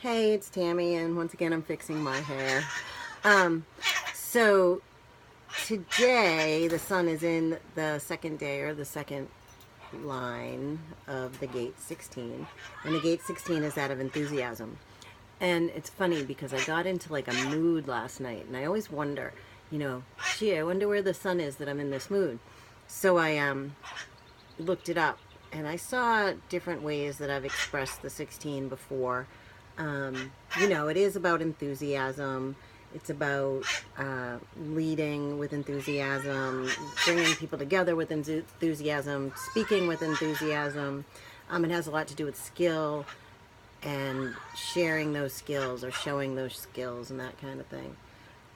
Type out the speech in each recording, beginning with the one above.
Hey, it's Tammy, and once again I'm fixing my hair. Um, so today the sun is in the second day, or the second line of the gate 16, and the gate 16 is that of enthusiasm. And it's funny because I got into like a mood last night, and I always wonder, gee, I wonder where the sun is that I'm in this mood. So I looked it up, and I saw different ways that I've expressed the 16 before. It is about enthusiasm. It's about leading with enthusiasm, bringing people together with enthusiasm, speaking with enthusiasm. It has a lot to do with skill and sharing those skills or showing those skills and that kind of thing.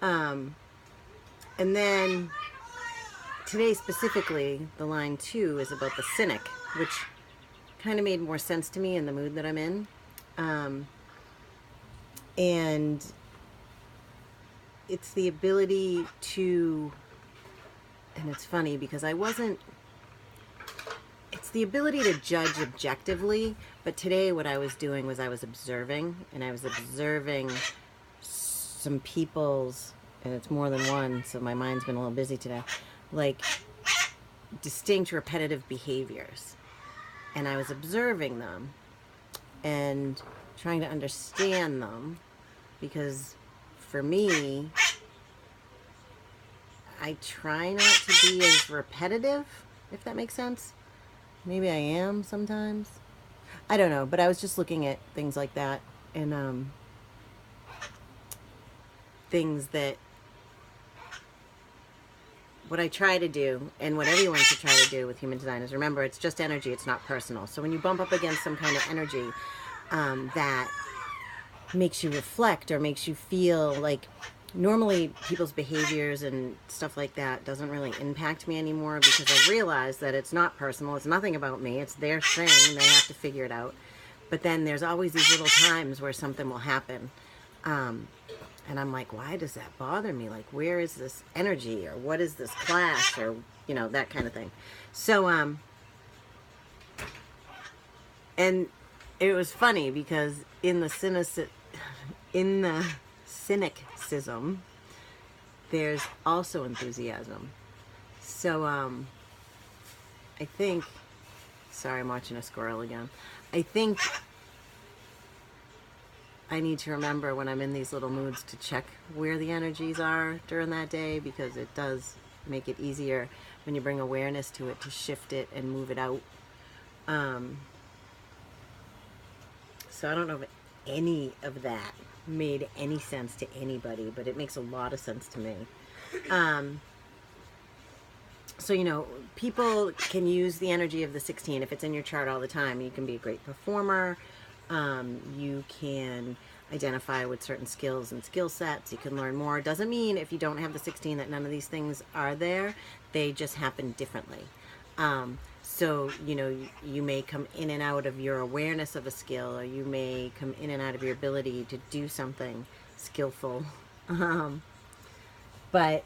And then today specifically, the line 2 is about the cynic, which kind of made more sense to me in the mood that I'm in. And it's the ability to, and it's funny because it's the ability to judge objectively, but today what I was doing was I was observing, and I was observing some people's, and it's more than one, so my mind's been a little busy today, like distinct repetitive behaviors. And I was observing them and trying to understand them, because for me, I try not to be as repetitive, if that makes sense. Maybe I am sometimes. I don't know, but I was just looking at things like that, and things that what I try to do, and what everyone should try to do with human design, is remember, it's just energy, it's not personal. So when you bump up against some kind of energy that makes you reflect or makes you feel like, normally people's behaviors and stuff like that doesn't really impact me anymore, because I realize that it's not personal, it's nothing about me, it's their thing, they have to figure it out. But then there's always these little times where something will happen, and I'm like, why does that bother me? Like, where is this energy, or what is this clash, or that kind of thing. So and it was funny because in the cynicism, there's also enthusiasm. So I think, sorry, I'm watching a squirrel again. I think I need to remember when I'm in these little moods to check where the energies are during that day, because it does make it easier when you bring awareness to it to shift it and move it out. So I don't know if any of that made any sense to anybody, but it makes a lot of sense to me. So, people can use the energy of the 16 if it's in your chart all the time. You can be a great performer. You can identify with certain skills and skill sets. You can learn more. Doesn't mean if you don't have the 16 that none of these things are there. They just happen differently. So, you may come in and out of your awareness of a skill, or you may come in and out of your ability to do something skillful. But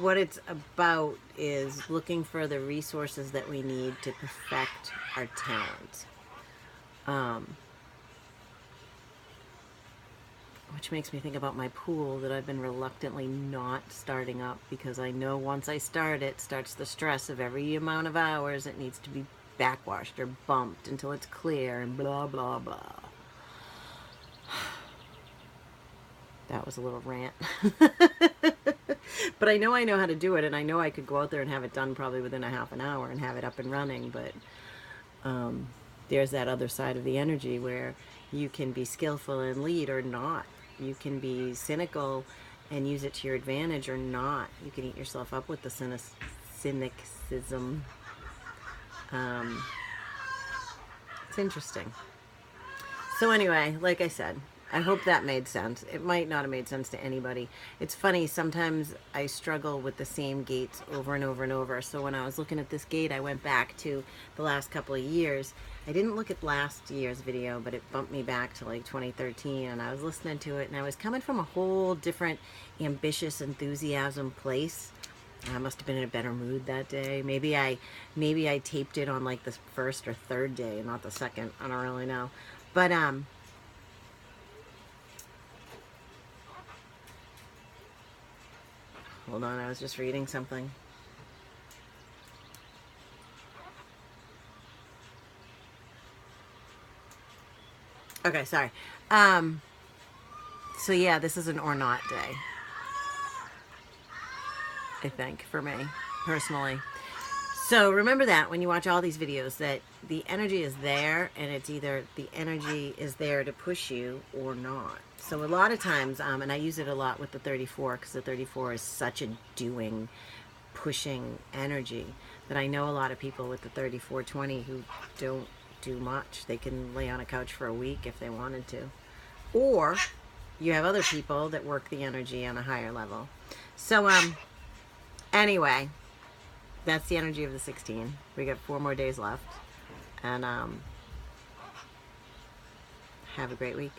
what it's about is looking for the resources that we need to perfect our talent. Which makes me think about my pool that I've been reluctantly not starting up, because I know once I start it, starts the stress of every amount of hours it needs to be backwashed or bumped until it's clear and blah, blah, blah. That was a little rant. But I know how to do it, and I know I could go out there and have it done probably within a half an hour and have it up and running, but there's that other side of the energy where you can be skillful and lead or not. You can be cynical and use it to your advantage or not. You can eat yourself up with the cynicism. It's interesting. So anyway, like I said, I hope that made sense. It might not have made sense to anybody. It's funny, sometimes I struggle with the same gates over and over and over. So when I was looking at this gate, I went back to the last couple of years. I didn't look at last year's video, but it bumped me back to like 2013, and I was listening to it, and I was coming from a whole different ambitious enthusiasm place. I must have been in a better mood that day. Maybe I taped it on like the first or third day, not the second. I don't really know. But hold on, I was just reading something. Okay, sorry. So yeah, this is an or not day, I think, for me, personally. So remember that when you watch all these videos, that the energy is there, and it's either the energy is there to push you or not. So a lot of times, and I use it a lot with the 34, because the 34 is such a doing, pushing energy, that I know a lot of people with the 3420 who don't do much. They can lay on a couch for a week if they wanted to. Or you have other people that work the energy on a higher level. So anyway, that's the energy of the 16. We got 4 more days left. And have a great week.